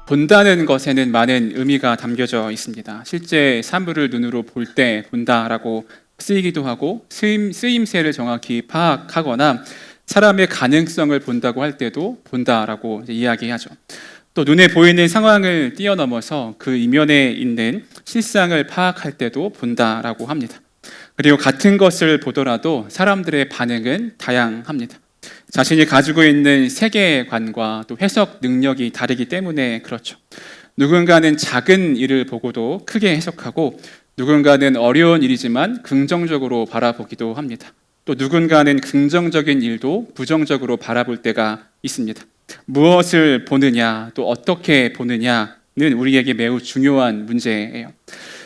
본다는 것에는 많은 의미가 담겨져 있습니다. 실제 사물을 눈으로 볼 때 본다라고 쓰이기도 하고 쓰임새를 정확히 파악하거나 사람의 가능성을 본다고 할 때도 본다라고 이야기하죠. 또 눈에 보이는 상황을 뛰어넘어서 그 이면에 있는 실상을 파악할 때도 본다라고 합니다. 그리고 같은 것을 보더라도 사람들의 반응은 다양합니다. 자신이 가지고 있는 세계관과 또 해석 능력이 다르기 때문에 그렇죠. 누군가는 작은 일을 보고도 크게 해석하고 누군가는 어려운 일이지만 긍정적으로 바라보기도 합니다. 또 누군가는 긍정적인 일도 부정적으로 바라볼 때가 있습니다. 무엇을 보느냐, 또 어떻게 보느냐는 우리에게 매우 중요한 문제예요.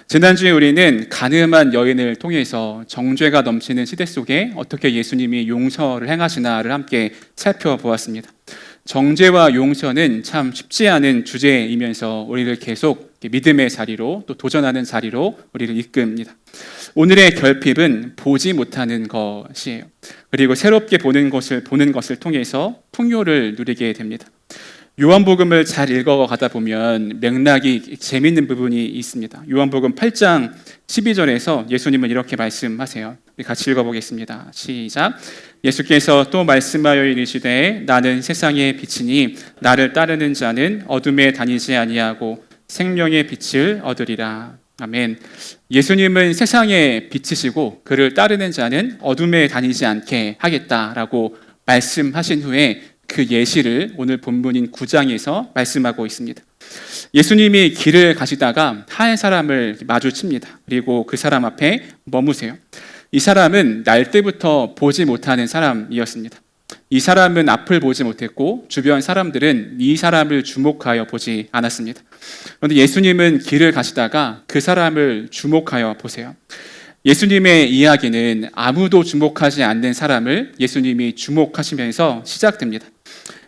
지난주에 우리는 가늠한 여인을 통해서 정죄가 넘치는 시대 속에 어떻게 예수님이 용서를 행하시나를 함께 살펴보았습니다. 정죄와 용서는 참 쉽지 않은 주제이면서 우리를 계속 믿음의 자리로 또 도전하는 자리로 우리를 이끕니다. 오늘의 결핍은 보지 못하는 것이에요. 그리고 새롭게 보는 것을 통해서 풍요를 누리게 됩니다. 요한복음을 잘 읽어가다 보면 맥락이 재미있는 부분이 있습니다. 요한복음 8장 12절에서 예수님은 이렇게 말씀하세요. 같이 읽어보겠습니다. 시작. 예수께서 또 말씀하여 이르시되 나는 세상의 빛이니 나를 따르는 자는 어둠에 다니지 아니하고 생명의 빛을 얻으리라. 아멘. 예수님은 세상의 빛이시고 그를 따르는 자는 어둠에 다니지 않게 하겠다라고 말씀하신 후에 그 예시를 오늘 본문인 9장에서 말씀하고 있습니다. 예수님이 길을 가시다가 한 사람을 마주칩니다. 그리고 그 사람 앞에 머무세요. 이 사람은 날 때부터 보지 못하는 사람이었습니다. 이 사람은 앞을 보지 못했고 주변 사람들은 이 사람을 주목하여 보지 않았습니다. 그런데 예수님은 길을 가시다가 그 사람을 주목하여 보세요. 예수님의 이야기는 아무도 주목하지 않는 사람을 예수님이 주목하시면서 시작됩니다.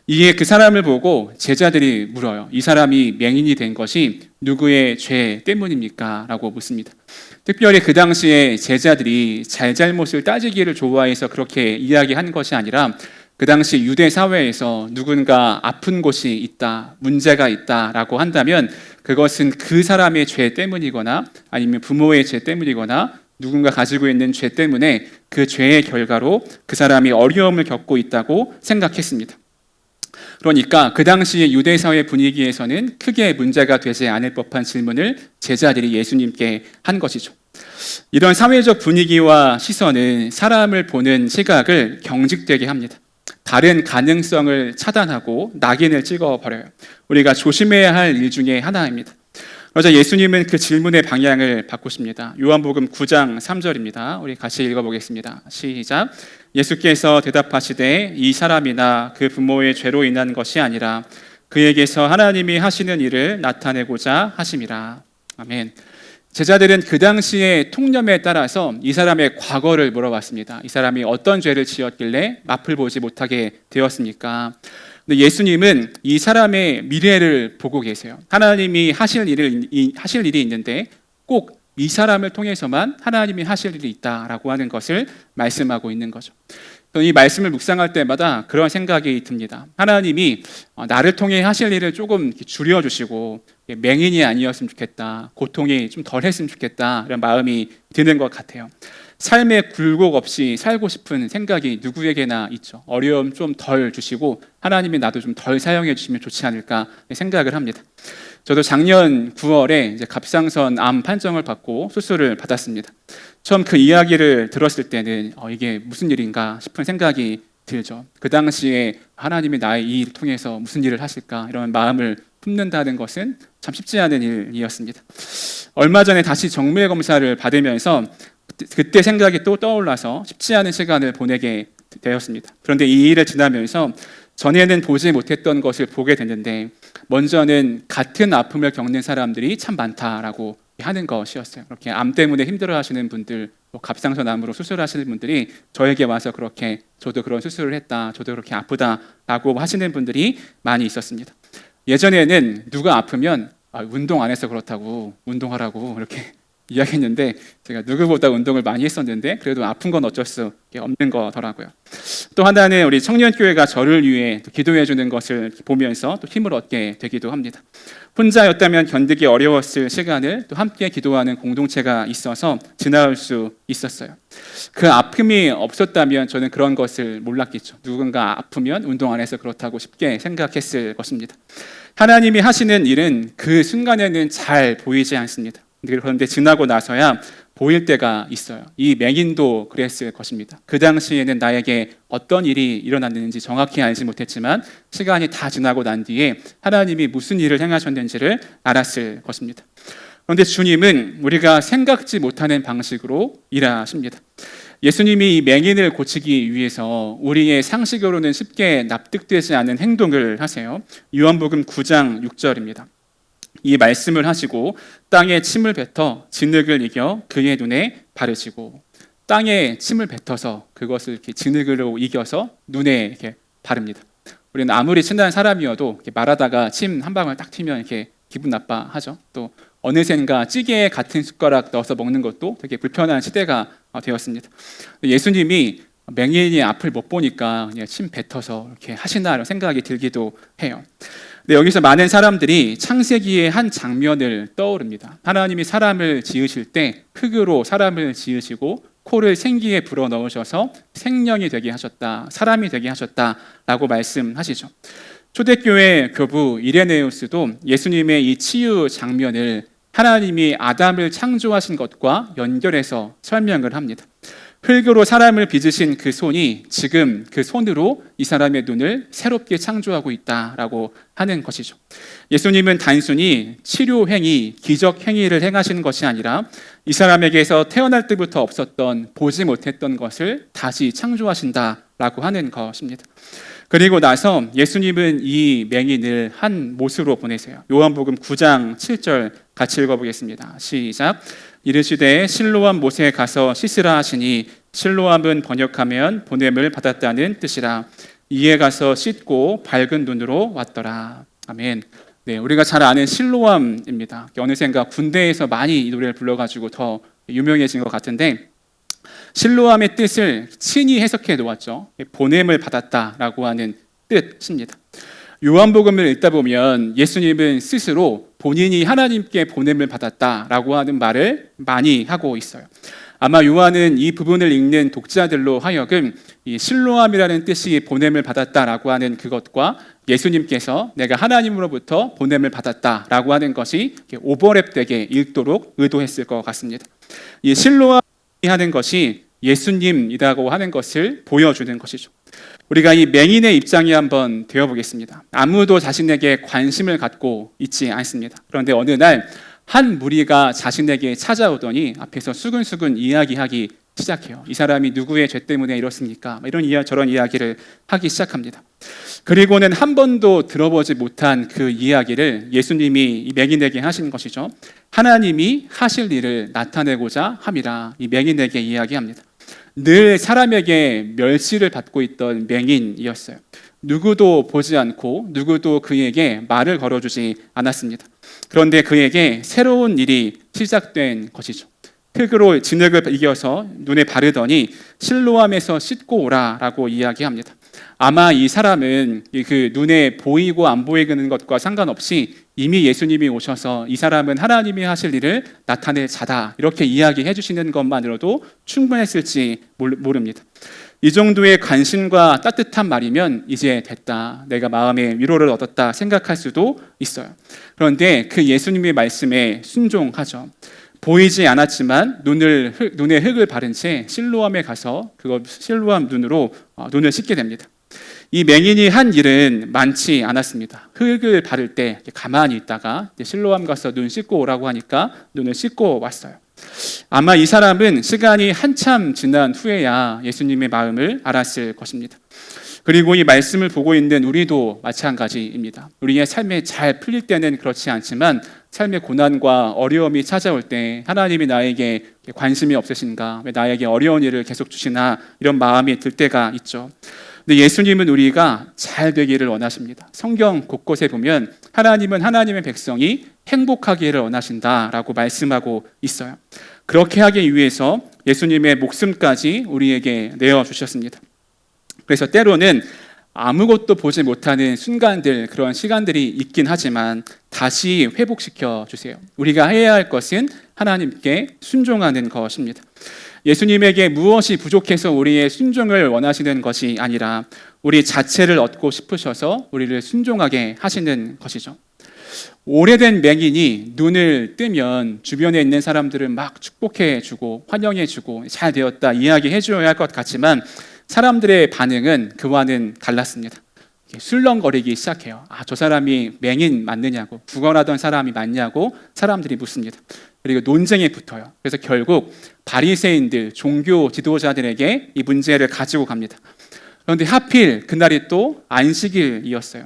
이에 그 사람을 보고 제자들이 물어요. 이 사람이 맹인이 된 것이 누구의 죄 때문입니까? 라고 묻습니다. 특별히 그 당시에 제자들이 잘잘못을 따지기를 좋아해서 그렇게 이야기한 것이 아니라 그 당시 유대 사회에서 누군가 아픈 곳이 있다, 문제가 있다라고 한다면 그것은 그 사람의 죄 때문이거나 아니면 부모의 죄 때문이거나 누군가 가지고 있는 죄 때문에 그 죄의 결과로 그 사람이 어려움을 겪고 있다고 생각했습니다. 그러니까 그 당시의 유대사회 분위기에서는 크게 문제가 되지 않을 법한 질문을 제자들이 예수님께 한 것이죠. 이런 사회적 분위기와 시선은 사람을 보는 시각을 경직되게 합니다. 다른 가능성을 차단하고 낙인을 찍어버려요. 우리가 조심해야 할 일 중에 하나입니다. 그러자 예수님은 그 질문의 방향을 바꾸십니다. 요한복음 9장 3절입니다. 우리 같이 읽어보겠습니다. 시작. 예수께서 대답하시되 이 사람이나 그 부모의 죄로 인한 것이 아니라 그에게서 하나님이 하시는 일을 나타내고자 하심이라. 아멘. 제자들은 그 당시의 통념에 따라서 이 사람의 과거를 물어봤습니다. 이 사람이 어떤 죄를 지었길래 앞을 보지 못하게 되었습니까? 근데 예수님은 이 사람의 미래를 보고 계세요. 하나님이 하실 일이 있는데 꼭 이 사람을 통해서만 하나님이 하실 일이 있다라고 하는 것을 말씀하고 있는 거죠. 이 말씀을 묵상할 때마다 그런 생각이 듭니다. 하나님이 나를 통해 하실 일을 조금 줄여주시고 맹인이 아니었으면 좋겠다, 고통이 좀 덜했으면 좋겠다 이런 마음이 드는 것 같아요. 삶에 굴곡 없이 살고 싶은 생각이 누구에게나 있죠. 어려움 좀 덜 주시고 하나님이 나도 좀 덜 사용해 주시면 좋지 않을까 생각을 합니다. 저도 작년 9월에 이제 갑상선 암 판정을 받고 수술을 받았습니다. 처음 그 이야기를 들었을 때는 이게 무슨 일인가 싶은 생각이 들죠. 그 당시에 하나님이 나의 이 일을 통해서 무슨 일을 하실까 이런 마음을 품는다는 것은 참 쉽지 않은 일이었습니다. 얼마 전에 다시 정밀 검사를 받으면서 그때 생각이 또 떠올라서 쉽지 않은 시간을 보내게 되었습니다. 그런데 이 일을 지나면서 전에는 보지 못했던 것을 보게 됐는데 먼저는 같은 아픔을 겪는 사람들이 참 많다라고 하는 것이었어요. 그렇게 암 때문에 힘들어하시는 분들, 갑상선 암으로 수술하시는 분들이 저에게 와서 그렇게 저도 그런 수술을 했다, 저도 그렇게 아프다라고 하시는 분들이 많이 있었습니다. 예전에는 누가 아프면 운동 안 해서 그렇다고 운동하라고 이렇게 이야기했는데 제가 누구보다 운동을 많이 했었는데 그래도 아픈 건 어쩔 수 없는 거더라고요. 또 하나는 우리 청년교회가 저를 위해 기도해 주는 것을 보면서 또 힘을 얻게 되기도 합니다. 혼자였다면 견디기 어려웠을 시간을 또 함께 기도하는 공동체가 있어서 지나올 수 있었어요. 그 아픔이 없었다면 저는 그런 것을 몰랐겠죠. 누군가 아프면 운동 안 해서 그렇다고 쉽게 생각했을 것입니다. 하나님이 하시는 일은 그 순간에는 잘 보이지 않습니다. 그런데 지나고 나서야 보일 때가 있어요. 이 맹인도 그랬을 것입니다. 그 당시에는 나에게 어떤 일이 일어났는지 정확히 알지 못했지만 시간이 다 지나고 난 뒤에 하나님이 무슨 일을 행하셨는지를 알았을 것입니다. 그런데 주님은 우리가 생각지 못하는 방식으로 일하십니다. 예수님이 이 맹인을 고치기 위해서 우리의 상식으로는 쉽게 납득되지 않는 행동을 하세요. 요한복음 9장 6절입니다. 이 말씀을 하시고 땅에 침을 뱉어 진흙을 이겨 그의 눈에 바르시고, 땅에 침을 뱉어서 그것을 이렇게 진흙으로 이겨서 눈에 이렇게 바릅니다. 우리는 아무리 친한 사람이어도 이렇게 말하다가 침 한 방울 딱 튀면 이렇게 기분 나빠하죠. 또 어느샌가 찌개에 같은 숟가락 넣어서 먹는 것도 되게 불편한 시대가 되었습니다. 예수님이 맹인이 앞을 못 보니까 그냥 침 뱉어서 이렇게 하시나 이런 생각이 들기도 해요. 여기서 많은 사람들이 창세기의 한 장면을 떠오릅니다. 하나님이 사람을 지으실 때 흙으로 사람을 지으시고 코를 생기에 불어넣으셔서 생명이 되게 하셨다, 사람이 되게 하셨다라고 말씀하시죠. 초대교회 교부 이레네우스도 예수님의 이 치유 장면을 하나님이 아담을 창조하신 것과 연결해서 설명을 합니다. 흙으로 사람을 빚으신 그 손이 지금 그 손으로 이 사람의 눈을 새롭게 창조하고 있다라고 하는 것이죠. 예수님은 단순히 치료 행위, 기적 행위를 행하시는 것이 아니라 이 사람에게서 태어날 때부터 없었던 보지 못했던 것을 다시 창조하신다라고 하는 것입니다. 그리고 나서 예수님은 이 맹인을 한 못으로 보내세요. 요한복음 9장 7절 같이 읽어보겠습니다. 시작. 이르시되 실로암 못에 가서 씻으라 하시니, 실로암은 번역하면 보냄을 받았다는 뜻이라. 이에 가서 씻고 밝은 눈으로 왔더라. 아멘. 네, 우리가 잘 아는 실로암입니다. 어느샌가 군대에서 많이 이 노래를 불러가지고 더 유명해진 것 같은데, 실로암의 뜻을 친히 해석해 놓았죠. 보냄을 받았다라고 하는 뜻입니다. 요한복음을 읽다 보면 예수님은 스스로 본인이 하나님께 보냄을 받았다라고 하는 말을 많이 하고 있어요. 아마 요한은 이 부분을 읽는 독자들로 하여금 이 실로암이라는 뜻이 보냄을 받았다라고 하는 그것과 예수님께서 내가 하나님으로부터 보냄을 받았다라고 하는 것이 오버랩되게 읽도록 의도했을 것 같습니다. 이 실로암이 하는 것이 예수님이라고 하는 것을 보여주는 것이죠. 우리가 이 맹인의 입장이 한번 되어보겠습니다. 아무도 자신에게 관심을 갖고 있지 않습니다. 그런데 어느 날 한 무리가 자신에게 찾아오더니 앞에서 수근수근 이야기하기 시작해요. 이 사람이 누구의 죄 때문에 이렇습니까? 저런 이야기를 하기 시작합니다. 그리고는 한 번도 들어보지 못한 그 이야기를 예수님이 이 맹인에게 하신 것이죠. 하나님이 하실 일을 나타내고자 함이라 이 맹인에게 이야기합니다. 늘 사람에게 멸시를 받고 있던 맹인이었어요. 누구도 보지 않고 누구도 그에게 말을 걸어주지 않았습니다. 그런데 그에게 새로운 일이 시작된 것이죠. 흙으로 진흙을 이겨서 눈에 바르더니 실로암에서 씻고 오라라고 이야기합니다. 아마 이 사람은 그 눈에 보이고 안 보이는 것과 상관없이 이미 예수님이 오셔서 이 사람은 하나님이 하실 일을 나타낼 자다 이렇게 이야기해 주시는 것만으로도 충분했을지 모릅니다. 이 정도의 관심과 따뜻한 말이면 이제 됐다, 내가 마음의 위로를 얻었다 생각할 수도 있어요. 그런데 그 예수님의 말씀에 순종하죠. 보이지 않았지만 눈에 흙을 바른 채 실로암에 가서 실로암 눈으로 눈을 씻게 됩니다. 이 맹인이 한 일은 많지 않았습니다. 흙을 바를 때 가만히 있다가 실로암 가서 눈 씻고 오라고 하니까 눈을 씻고 왔어요. 아마 이 사람은 시간이 한참 지난 후에야 예수님의 마음을 알았을 것입니다. 그리고 이 말씀을 보고 있는 우리도 마찬가지입니다. 우리의 삶에 잘 풀릴 때는 그렇지 않지만 삶의 고난과 어려움이 찾아올 때 하나님이 나에게 관심이 없으신가, 왜 나에게 어려운 일을 계속 주시나 이런 마음이 들 때가 있죠. 근데 예수님은 우리가 잘 되기를 원하십니다. 성경 곳곳에 보면 하나님은 하나님의 백성이 행복하기를 원하신다라고 말씀하고 있어요. 그렇게 하기 위해서 예수님의 목숨까지 우리에게 내어주셨습니다. 그래서 때로는 아무것도 보지 못하는 순간들, 그런 시간들이 있긴 하지만 다시 회복시켜 주세요. 우리가 해야 할 것은 하나님께 순종하는 것입니다. 예수님에게 무엇이 부족해서 우리의 순종을 원하시는 것이 아니라 우리 자체를 얻고 싶으셔서 우리를 순종하게 하시는 것이죠. 오래된 맹인이 눈을 뜨면 주변에 있는 사람들은 막 축복해주고 환영해주고 잘 되었다 이야기해줘야 할 것 같지만 사람들의 반응은 그와는 달랐습니다. 술렁거리기 시작해요. 저 사람이 맹인 맞느냐고, 구걸하던 사람이 맞냐고 사람들이 묻습니다. 그리고 논쟁에 붙어요. 그래서 결국 바리새인들, 종교 지도자들에게 이 문제를 가지고 갑니다. 그런데 하필 그날이 또 안식일이었어요.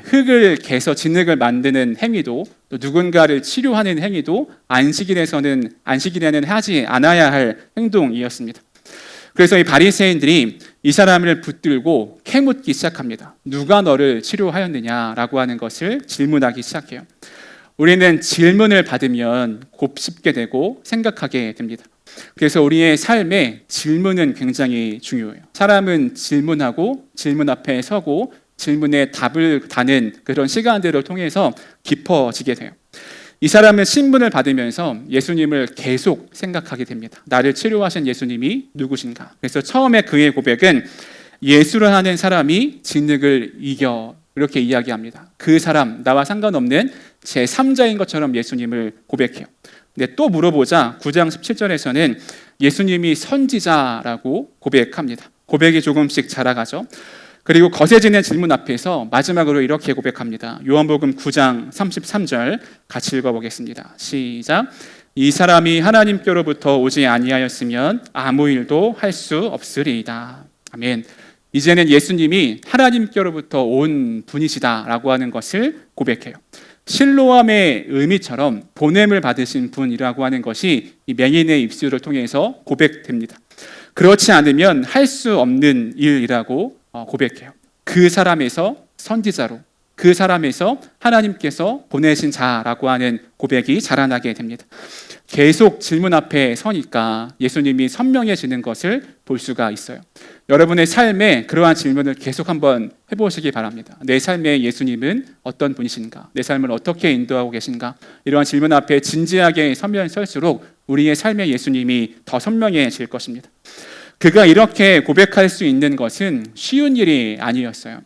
흙을 개서 진흙을 만드는 행위도, 또 누군가를 치료하는 행위도 안식일에는 하지 않아야 할 행동이었습니다. 그래서 이 바리새인들이 이 사람을 붙들고 캐묻기 시작합니다. 누가 너를 치료하였느냐라고 하는 것을 질문하기 시작해요. 우리는 질문을 받으면 곱씹게 되고 생각하게 됩니다. 그래서 우리의 삶에 질문은 굉장히 중요해요. 사람은 질문하고 질문 앞에 서고 질문에 답을 다는 그런 시간들을 통해서 깊어지게 돼요. 이 사람은 신문을 받으면서 예수님을 계속 생각하게 됩니다. 나를 치료하신 예수님이 누구신가? 그래서 처음에 그의 고백은 예수를 하는 사람이 진흙을 이겨, 이렇게 이야기합니다. 그 사람, 나와 상관없는 제3자인 것처럼 예수님을 고백해요. 근데 또 물어보자 9장 17절에서는 예수님이 선지자라고 고백합니다. 고백이 조금씩 자라가죠. 그리고 거세지는 질문 앞에서 마지막으로 이렇게 고백합니다. 요한복음 9장 33절 같이 읽어보겠습니다. 시작. 이 사람이 하나님께로부터 오지 아니하였으면 아무 일도 할 수 없으리이다. 아멘. 이제는 예수님이 하나님께로부터 온 분이시다라고 하는 것을 고백해요. 실로암의 의미처럼 보냄을 받으신 분이라고 하는 것이 이 맹인의 입술을 통해서 고백됩니다. 그렇지 않으면 할 수 없는 일이라고 고백해요. 그 사람에서 선지자로, 그 사람에서 하나님께서 보내신 자라고 하는 고백이 자라나게 됩니다. 계속 질문 앞에 서니까 예수님이 선명해지는 것을 볼 수가 있어요. 여러분의 삶에 그러한 질문을 계속 한번 해보시기 바랍니다. 내 삶에 예수님은 어떤 분이신가? 내 삶을 어떻게 인도하고 계신가? 이러한 질문 앞에 진지하게 서면 설수록 우리의 삶의 예수님이 더 선명해질 것입니다. 그가 이렇게 고백할 수 있는 것은 쉬운 일이 아니었어요.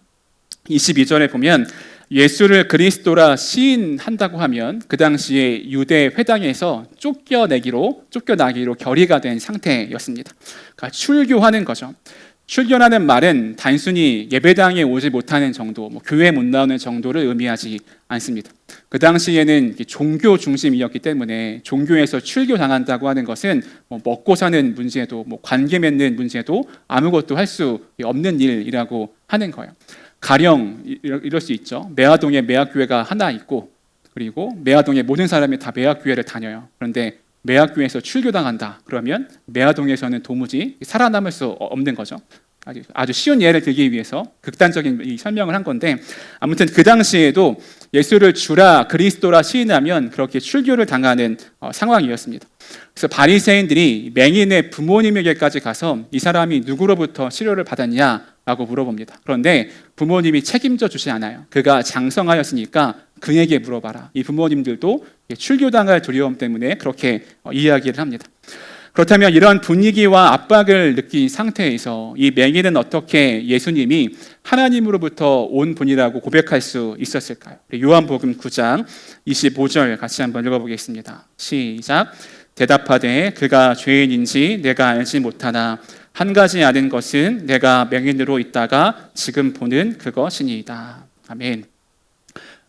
22절에 보면 예수를 그리스도라 시인한다고 하면 그 당시에 유대 회당에서 쫓겨나기로 결의가 된 상태였습니다. 그러니까 출교하는 거죠. 출교라는 말은 단순히 예배당에 오지 못하는 정도, 교회 못 나오는 정도를 의미하지 않습니다. 그 당시에는 종교 중심이었기 때문에 종교에서 출교당한다고 하는 것은 먹고 사는 문제도, 관계 맺는 문제도 아무것도 할 수 없는 일이라고 하는 거예요. 가령 이럴 수 있죠. 매화동에 매화교회가 하나 있고, 그리고 매화동의 모든 사람이 다 매화교회를 다녀요. 그런데 매화교회에서 출교당한다 그러면 매화동에서는 도무지 살아남을 수 없는 거죠. 아주 쉬운 예를 들기 위해서 극단적인 이 설명을 한 건데, 아무튼 그 당시에도 예수를 주라 그리스도라 시인하면 그렇게 출교를 당하는 상황이었습니다. 그래서 바리새인들이 맹인의 부모님에게까지 가서 이 사람이 누구로부터 치료를 받았냐라고 물어봅니다. 그런데 부모님이 책임져 주지 않아요. 그가 장성하였으니까 그에게 물어봐라. 이 부모님들도 출교당할 두려움 때문에 그렇게 이야기를 합니다. 그렇다면 이런 분위기와 압박을 느낀 상태에서 이 맹인은 어떻게 예수님이 하나님으로부터 온 분이라고 고백할 수 있었을까요? 요한복음 9장 25절 같이 한번 읽어보겠습니다. 시작. 대답하되 그가 죄인인지 내가 알지 못하나 한 가지 아는 것은 내가 맹인으로 있다가 지금 보는 그것이니이다. 아멘.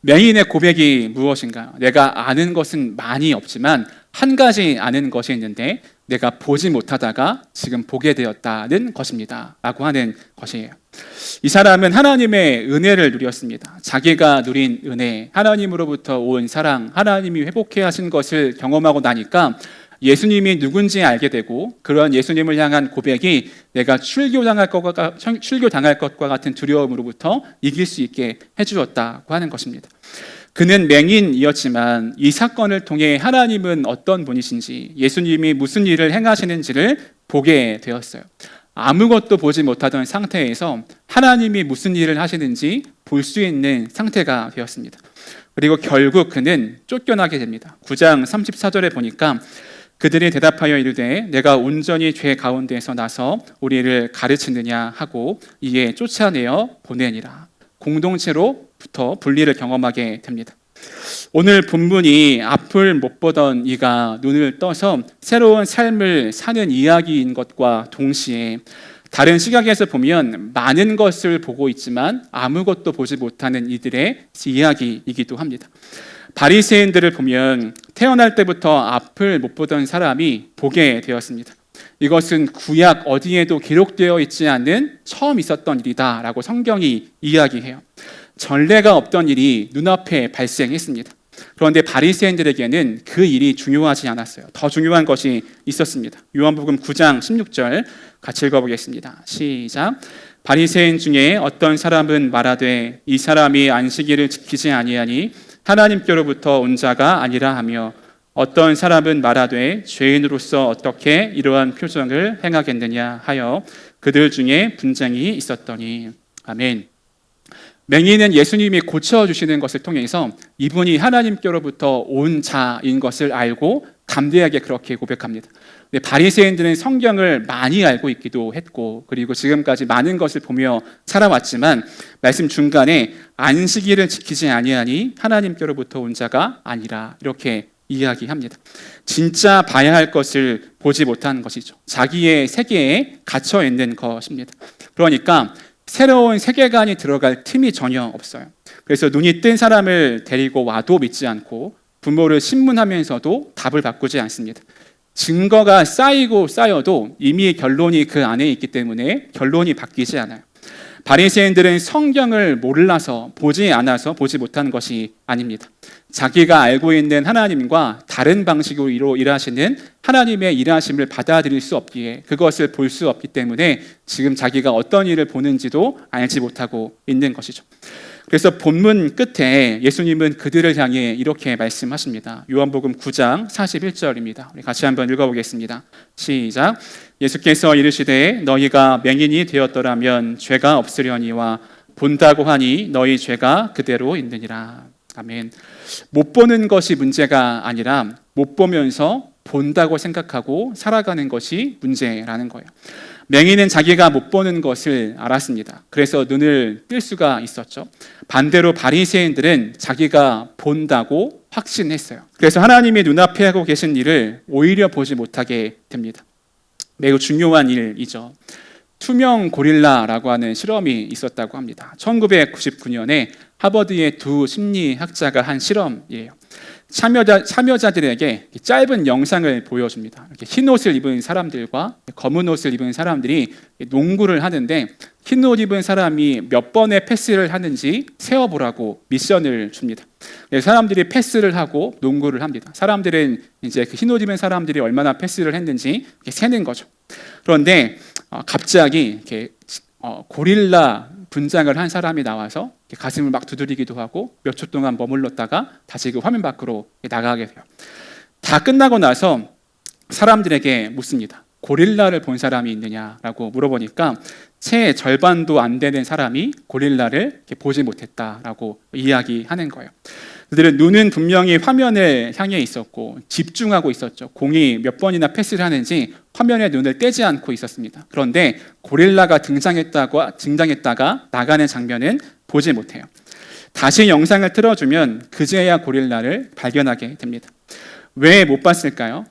맹인의 고백이 무엇인가요? 내가 아는 것은 많이 없지만 한 가지 아는 것이 있는데 내가 보지 못하다가 지금 보게 되었다는 것입니다 라고 하는 것이에요. 이 사람은 하나님의 은혜를 누렸습니다. 자기가 누린 은혜, 하나님으로부터 온 사랑, 하나님이 회복해 하신 것을 경험하고 나니까 예수님이 누군지 알게 되고, 그런 예수님을 향한 고백이 내가 출교당할 것과 같은 두려움으로부터 이길 수 있게 해주었다고 하는 것입니다. 그는 맹인이었지만 이 사건을 통해 하나님은 어떤 분이신지, 예수님이 무슨 일을 행하시는지를 보게 되었어요. 아무것도 보지 못하던 상태에서 하나님이 무슨 일을 하시는지 볼 수 있는 상태가 되었습니다. 그리고 결국 그는 쫓겨나게 됩니다. 9장 34절에 보니까 그들이 대답하여 이르되 내가 온전히 죄 가운데서 나서 우리를 가르치느냐 하고 이에 쫓아내어 보내니라. 공동체로부터 분리를 경험하게 됩니다. 오늘 본문이 앞을 못 보던 이가 눈을 떠서 새로운 삶을 사는 이야기인 것과 동시에 다른 시각에서 보면 많은 것을 보고 있지만 아무것도 보지 못하는 이들의 이야기이기도 합니다. 바리새인들을 보면 태어날 때부터 앞을 못 보던 사람이 보게 되었습니다. 이것은 구약 어디에도 기록되어 있지 않는 처음 있었던 일이다라고 성경이 이야기해요. 전례가 없던 일이 눈앞에 발생했습니다. 그런데 바리새인들에게는 그 일이 중요하지 않았어요. 더 중요한 것이 있었습니다. 요한복음 9장 16절 같이 읽어보겠습니다. 시작. 바리새인 중에 어떤 사람은 말하되 이 사람이 안식일을 지키지 아니하니 하나님께로부터 온 자가 아니라 하며 어떤 사람은 말하되 죄인으로서 어떻게 이러한 표정을 행하겠느냐 하여 그들 중에 분쟁이 있었더니. 아멘. 맹인은 예수님이 고쳐주시는 것을 통해서 이분이 하나님께로부터 온 자인 것을 알고 담대하게 그렇게 고백합니다. 바리새인들은 성경을 많이 알고 있기도 했고 그리고 지금까지 많은 것을 보며 살아왔지만 말씀 중간에 안식일을 지키지 아니하니 하나님께로부터 온 자가 아니라 이렇게 이야기합니다. 진짜 봐야 할 것을 보지 못한 것이죠. 자기의 세계에 갇혀 있는 것입니다. 그러니까 새로운 세계관이 들어갈 틈이 전혀 없어요. 그래서 눈이 뜬 사람을 데리고 와도 믿지 않고 부모를 신문하면서도 답을 바꾸지 않습니다. 증거가 쌓이고 쌓여도 이미 결론이 그 안에 있기 때문에 결론이 바뀌지 않아요. 바리새인들은 성경을 몰라서 보지 않아서 보지 못한 것이 아닙니다. 자기가 알고 있는 하나님과 다른 방식으로 일하시는 하나님의 일하심을 받아들일 수 없기에 그것을 볼 수 없기 때문에 지금 자기가 어떤 일을 보는지도 알지 못하고 있는 것이죠. 그래서 본문 끝에 예수님은 그들을 향해 이렇게 말씀하십니다. 요한복음 9장 41절입니다. 우리 같이 한번 읽어보겠습니다. 시작. 예수께서 이르시되 너희가 맹인이 되었더라면 죄가 없으려니와 본다고 하니 너희 죄가 그대로 있느니라. 아멘. 못 보는 것이 문제가 아니라 못 보면서 본다고 생각하고 살아가는 것이 문제라는 거예요. 맹인은 자기가 못 보는 것을 알았습니다. 그래서 눈을 뜰 수가 있었죠. 반대로 바리새인들은 자기가 본다고 확신했어요. 그래서 하나님이 눈앞에 하고 계신 일을 오히려 보지 못하게 됩니다. 매우 중요한 일이죠. 투명 고릴라라고 하는 실험이 있었다고 합니다. 1999년에 하버드의 두 심리학자가 한 실험이에요. 참여자들에게 짧은 영상을 보여줍니다. 이렇게 흰 옷을 입은 사람들과 검은 옷을 입은 사람들이 농구를 하는데 흰 옷 입은 사람이 몇 번의 패스를 하는지 세어보라고 미션을 줍니다. 사람들이 패스를 하고 농구를 합니다. 사람들은 이제 그 흰 옷 입은 사람들이 얼마나 패스를 했는지 세는 거죠. 그런데 갑자기 이렇게 고릴라 분장을 한 사람이 나와서 가슴을 막 두드리기도 하고 몇 초 동안 머물렀다가 다시 그 화면 밖으로 나가게 돼요. 다 끝나고 나서 사람들에게 묻습니다. 고릴라를 본 사람이 있느냐라고 물어보니까 채 절반도 안 되는 사람이 고릴라를 보지 못했다라고 이야기하는 거예요. 그들은 눈은 분명히 화면을 향해 있었고 집중하고 있었죠. 공이 몇 번이나 패스를 하는지 화면에 눈을 떼지 않고 있었습니다. 그런데 고릴라가 등장했다가 나가는 장면은 보지 못해요. 다시 영상을 틀어주면 그제야 고릴라를 발견하게 됩니다. 왜 못 봤을까요?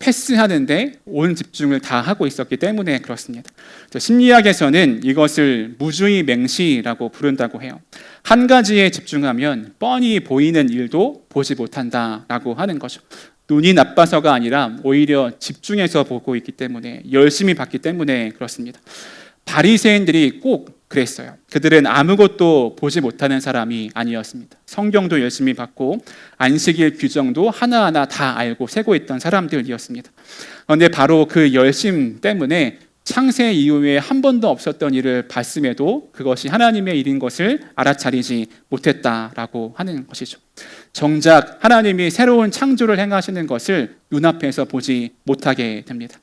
패스하는데 온 집중을 다 하고 있었기 때문에 그렇습니다. 심리학에서는 이것을 무주의 맹시라고 부른다고 해요. 한 가지에 집중하면 뻔히 보이는 일도 보지 못한다라고 하는 거죠. 눈이 나빠서가 아니라 오히려 집중해서 보고 있기 때문에 열심히 봤기 때문에 그렇습니다. 바리새인들이 꼭 그랬어요. 그들은 아무것도 보지 못하는 사람이 아니었습니다. 성경도 열심히 봤고 안식일 규정도 하나하나 다 알고 세고 있던 사람들이었습니다. 그런데 바로 그 열심 때문에 창세 이후에 한 번도 없었던 일을 봤음에도 그것이 하나님의 일인 것을 알아차리지 못했다라고 하는 것이죠. 정작 하나님이 새로운 창조를 행하시는 것을 눈앞에서 보지 못하게 됩니다.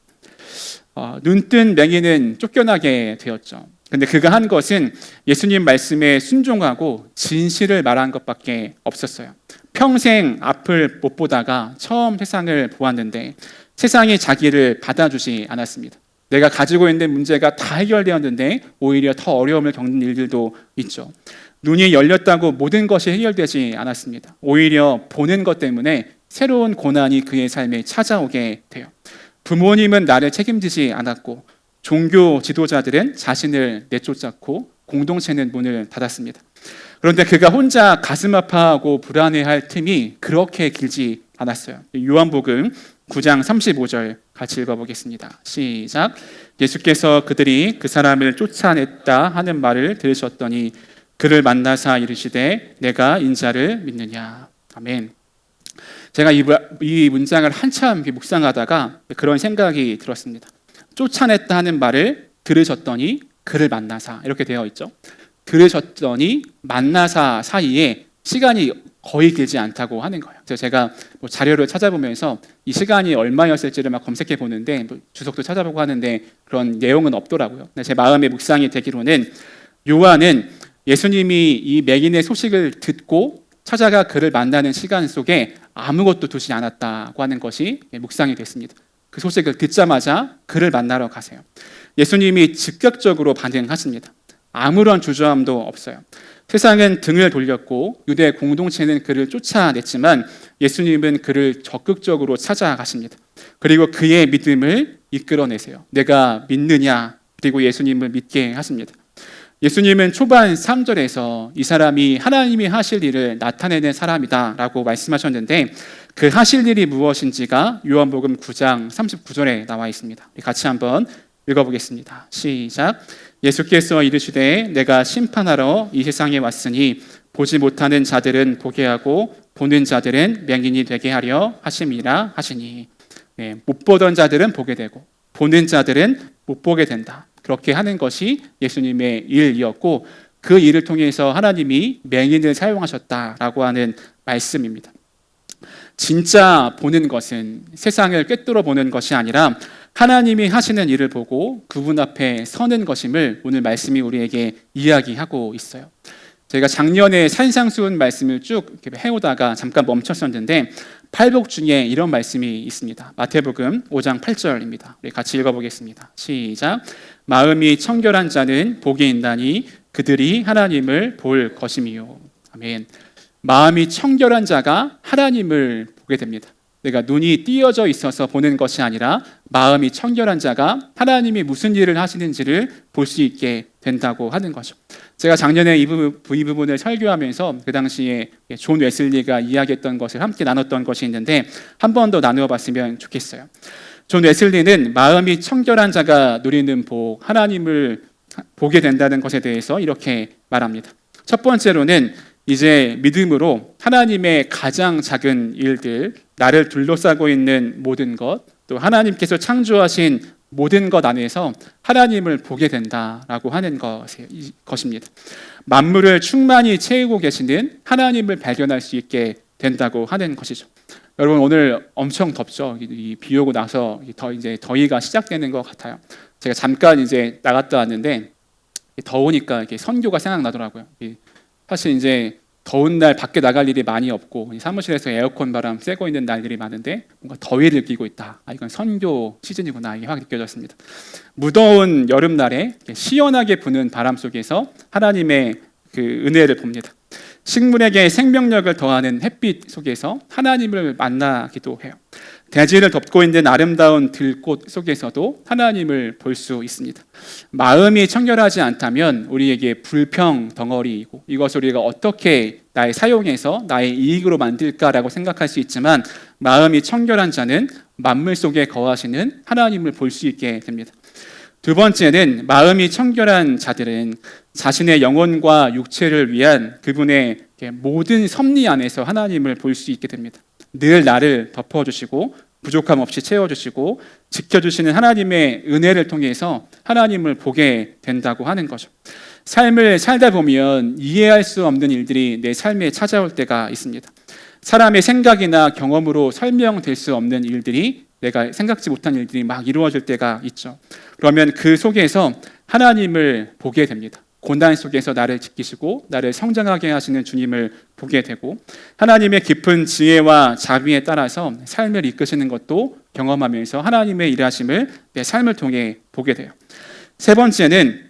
눈뜬 맹인은 쫓겨나게 되었죠. 근데 그가 한 것은 예수님 말씀에 순종하고 진실을 말한 것밖에 없었어요. 평생 앞을 못 보다가 처음 세상을 보았는데 세상이 자기를 받아주지 않았습니다. 내가 가지고 있는 문제가 다 해결되었는데 오히려 더 어려움을 겪는 일들도 있죠. 눈이 열렸다고 모든 것이 해결되지 않았습니다. 오히려 보는 것 때문에 새로운 고난이 그의 삶에 찾아오게 돼요. 부모님은 나를 책임지지 않았고 종교 지도자들은 자신을 내쫓았고 공동체는 문을 닫았습니다. 그런데 그가 혼자 가슴 아파하고 불안해할 틈이 그렇게 길지 않았어요. 요한복음 9장 35절 같이 읽어보겠습니다. 시작. 예수께서 그들이 그 사람을 쫓아냈다 하는 말을 들으셨더니 그를 만나사 이르시되 내가 인자를 믿느냐. 아멘. 제가 이 문장을 한참 묵상하다가 그런 생각이 들었습니다. 쫓아냈다 하는 말을 들으셨더니 그를 만나사 이렇게 되어 있죠. 들으셨더니 만나사 사이에 시간이 거의 길지 않다고 하는 거예요. 그래서 제가 자료를 찾아보면서 이 시간이 얼마였을지를 막 검색해 보는데 주석도 찾아보고 하는데 그런 내용은 없더라고요. 제 마음의 묵상이 되기로는 요한은 예수님이 이 맹인의 소식을 듣고 찾아가 그를 만나는 시간 속에 아무것도 두지 않았다고 하는 것이 묵상이 됐습니다. 그 소식을 듣자마자 그를 만나러 가세요. 예수님이 즉각적으로 반응하십니다. 아무런 주저함도 없어요. 세상은 등을 돌렸고 유대 공동체는 그를 쫓아냈지만 예수님은 그를 적극적으로 찾아가십니다. 그리고 그의 믿음을 이끌어내세요. 내가 믿느냐? 그리고 예수님을 믿게 하십니다. 예수님은 초반 3절에서 이 사람이 하나님이 하실 일을 나타내는 사람이다 라고 말씀하셨는데 그 하실 일이 무엇인지가 요한복음 9장 39절에 나와 있습니다. 같이 한번 읽어보겠습니다. 시작. 예수께서 이르시되 내가 심판하러 이 세상에 왔으니 보지 못하는 자들은 보게 하고 보는 자들은 맹인이 되게 하려 하심이라 하시니. 못 보던 자들은 보게 되고 보는 자들은 못 보게 된다. 그렇게 하는 것이 예수님의 일이었고 그 일을 통해서 하나님이 맹인을 사용하셨다라고 하는 말씀입니다. 진짜 보는 것은 세상을 꿰뚫어 보는 것이 아니라 하나님이 하시는 일을 보고 그분 앞에 서는 것임을 오늘 말씀이 우리에게 이야기하고 있어요. 제가 작년에 산상수훈 말씀을 쭉 해오다가 잠깐 멈췄었는데 팔복 중에 이런 말씀이 있습니다. 마태복음 5장 8절입니다. 우리 같이 읽어보겠습니다. 시작. 마음이 청결한 자는 복이 있나니 그들이 하나님을 볼 것임이요. 아멘. 마음이 청결한 자가 하나님을 보게 됩니다. 내가 눈이 띄어져 있어서 보는 것이 아니라 마음이 청결한 자가 하나님이 무슨 일을 하시는지를 볼 수 있게 된다고 하는 거죠. 제가 작년에 이 부분을 설교하면서 그 당시에 존 웨슬리가 이야기했던 것을 함께 나눴던 것이 있는데 한 번 더 나누어 봤으면 좋겠어요. 존 웨슬리는 마음이 청결한 자가 누리는 복, 하나님을 보게 된다는 것에 대해서 이렇게 말합니다. 첫 번째로는 이제 믿음으로 하나님의 가장 작은 일들, 나를 둘러싸고 있는 모든 것, 또 하나님께서 창조하신 모든 것 안에서 하나님을 보게 된다라고 하는 것입니다. 만물을 충만히 채우고 계시는 하나님을 발견할 수 있게 된다고 하는 것이죠. 여러분 오늘 엄청 덥죠. 비 오고 나서 이제 더위가 시작되는 것 같아요. 제가 잠깐 이제 나갔다 왔는데 더우니까 이게 선교가 생각나더라고요. 사실 이제 더운 날 밖에 나갈 일이 많이 없고 사무실에서 에어컨 바람 쐬고 있는 날들이 많은데 뭔가 더위를 느끼고 있다. 이건 선교 시즌이구나. 이게 확 느껴졌습니다. 무더운 여름날에 시원하게 부는 바람 속에서 하나님의 그 은혜를 봅니다. 식물에게 생명력을 더하는 햇빛 속에서 하나님을 만나기도 해요. 대지를 덮고 있는 아름다운 들꽃 속에서도 하나님을 볼 수 있습니다. 마음이 청결하지 않다면 우리에게 불평 덩어리이고 이것을 우리가 어떻게 나의 사용해서 나의 이익으로 만들까라고 생각할 수 있지만 마음이 청결한 자는 만물 속에 거하시는 하나님을 볼 수 있게 됩니다. 두 번째는 마음이 청결한 자들은 자신의 영혼과 육체를 위한 그분의 모든 섭리 안에서 하나님을 볼 수 있게 됩니다. 늘 나를 덮어주시고 부족함 없이 채워주시고 지켜주시는 하나님의 은혜를 통해서 하나님을 보게 된다고 하는 거죠. 삶을 살다 보면 이해할 수 없는 일들이 내 삶에 찾아올 때가 있습니다. 사람의 생각이나 경험으로 설명될 수 없는 일들이, 내가 생각지 못한 일들이 막 이루어질 때가 있죠. 그러면 그 속에서 하나님을 보게 됩니다. 고난 속에서 나를 지키시고 나를 성장하게 하시는 주님을 보게 되고, 하나님의 깊은 지혜와 자비에 따라서 삶을 이끄시는 것도 경험하면서 하나님의 일하심을 내 삶을 통해 보게 돼요. 세 번째는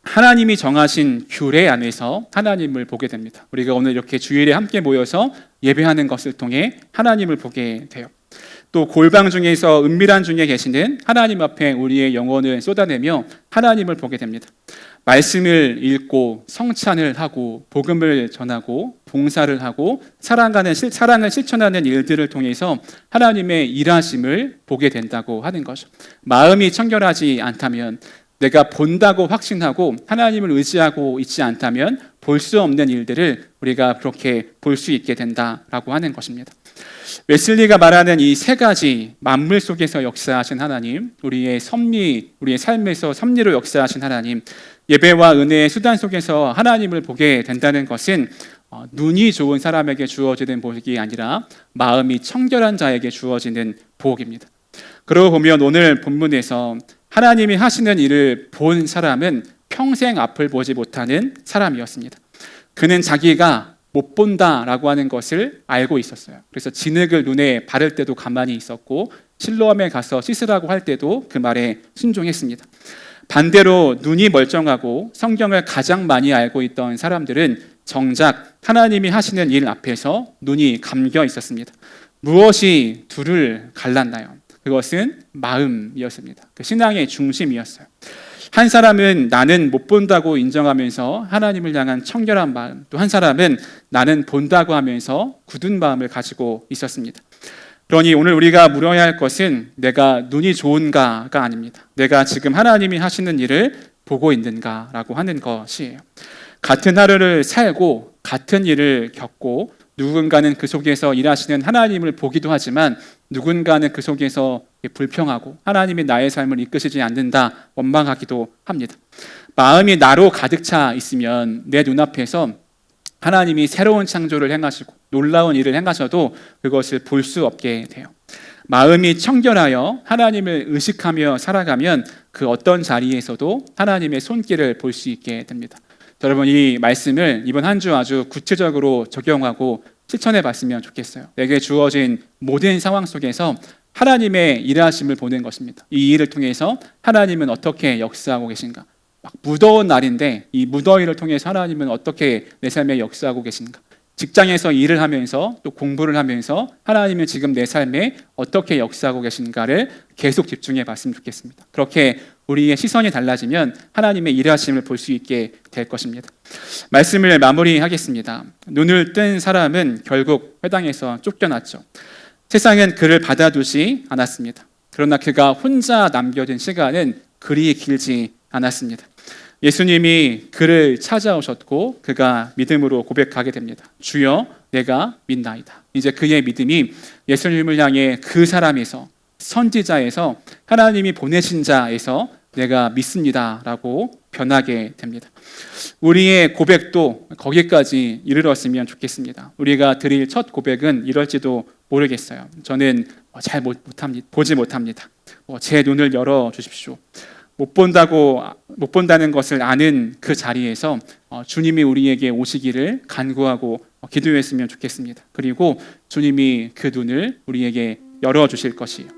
하나님이 정하신 규례 안에서 하나님을 보게 됩니다. 우리가 오늘 이렇게 주일에 함께 모여서 예배하는 것을 통해 하나님을 보게 돼요. 또 골방 중에서 은밀한 중에 계시는 하나님 앞에 우리의 영혼을 쏟아내며 하나님을 보게 됩니다. 말씀을 읽고 성찬을 하고 복음을 전하고 봉사를 하고 사랑을 실천하는 일들을 통해서 하나님의 일하심을 보게 된다고 하는 거죠. 마음이 청결하지 않다면, 내가 본다고 확신하고 하나님을 의지하고 있지 않다면 볼 수 없는 일들을 우리가 그렇게 볼 수 있게 된다라고 하는 것입니다. 웨슬리가 말하는 이 세 가지, 만물 속에서 역사하신 하나님, 우리의 삶에서 섭리로 역사하신 하나님, 예배와 은혜의 수단 속에서 하나님을 보게 된다는 것은 눈이 좋은 사람에게 주어지는 복이 아니라 마음이 청결한 자에게 주어지는 복입니다. 그러고 보면 오늘 본문에서 하나님이 하시는 일을 본 사람은 평생 앞을 보지 못하는 사람이었습니다. 그는 자기가 못 본다라고 하는 것을 알고 있었어요. 그래서 진흙을 눈에 바를 때도 가만히 있었고, 실로암에 가서 씻으라고 할 때도 그 말에 순종했습니다. 반대로 눈이 멀쩡하고 성경을 가장 많이 알고 있던 사람들은 정작 하나님이 하시는 일 앞에서 눈이 감겨 있었습니다. 무엇이 둘을 갈랐나요? 그것은 마음이었습니다. 그 신앙의 중심이었어요. 한 사람은 나는 못 본다고 인정하면서 하나님을 향한 청결한 마음, 또 한 사람은 나는 본다고 하면서 굳은 마음을 가지고 있었습니다. 그러니 오늘 우리가 물어야 할 것은 내가 눈이 좋은가가 아닙니다. 내가 지금 하나님이 하시는 일을 보고 있는가라고 하는 것이에요. 같은 하루를 살고 같은 일을 겪고 누군가는 그 속에서 일하시는 하나님을 보기도 하지만 누군가는 그 속에서 불평하고 하나님이 나의 삶을 이끄시지 않는다 원망하기도 합니다. 마음이 나로 가득 차 있으면 내 눈앞에서 하나님이 새로운 창조를 행하시고 놀라운 일을 행하셔도 그것을 볼 수 없게 돼요. 마음이 청결하여 하나님을 의식하며 살아가면 그 어떤 자리에서도 하나님의 손길을 볼 수 있게 됩니다. 여러분, 이 말씀을 이번 한 주 아주 구체적으로 적용하고 실천해 봤으면 좋겠어요. 내게 주어진 모든 상황 속에서 하나님의 일하심을 보는 것입니다. 이 일을 통해서 하나님은 어떻게 역사하고 계신가? 막 무더운 날인데 이 무더위를 통해서 하나님은 어떻게 내 삶에 역사하고 계신가? 직장에서 일을 하면서 또 공부를 하면서 하나님은 지금 내 삶에 어떻게 역사하고 계신가를 계속 집중해 봤으면 좋겠습니다. 그렇게 우리의 시선이 달라지면 하나님의 일하심을 볼 수 있게 될 것입니다. 말씀을 마무리하겠습니다. 눈을 뜬 사람은 결국 회당에서 쫓겨났죠. 세상은 그를 받아두지 않았습니다. 그러나 그가 혼자 남겨진 시간은 그리 길지 않았습니다. 예수님이 그를 찾아오셨고 그가 믿음으로 고백하게 됩니다. 주여, 내가 믿나이다. 이제 그의 믿음이 예수님을 향해 그 사람에서, 선지자에서, 하나님이 보내신 자에서 내가 믿습니다라고 변하게 됩니다. 우리의 고백도 거기까지 이르렀으면 좋겠습니다. 우리가 드릴 첫 고백은 이럴지도 모르겠어요. 저는 잘 보지 못합니다. 제 눈을 열어 주십시오. 못 본다는 것을 아는 그 자리에서 주님이 우리에게 오시기를 간구하고 기도했으면 좋겠습니다. 그리고 주님이 그 눈을 우리에게 열어 주실 것이에요.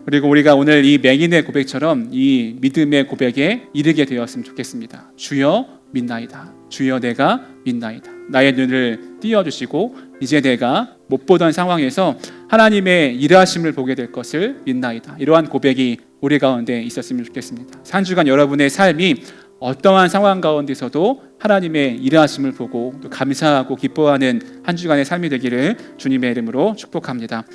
그리고 우리가 오늘 이 맹인의 고백처럼 이 믿음의 고백에 이르게 되었으면 좋겠습니다. 주여, 믿나이다. 주여, 내가 믿나이다. 나의 눈을 띄워주시고 이제 내가 못 보던 상황에서 하나님의 일하심을 보게 될 것을 믿나이다. 이러한 고백이 우리 가운데 있었으면 좋겠습니다. 한 주간 여러분의 삶이 어떠한 상황 가운데서도 하나님의 일하심을 보고 또 감사하고 기뻐하는 한 주간의 삶이 되기를 주님의 이름으로 축복합니다.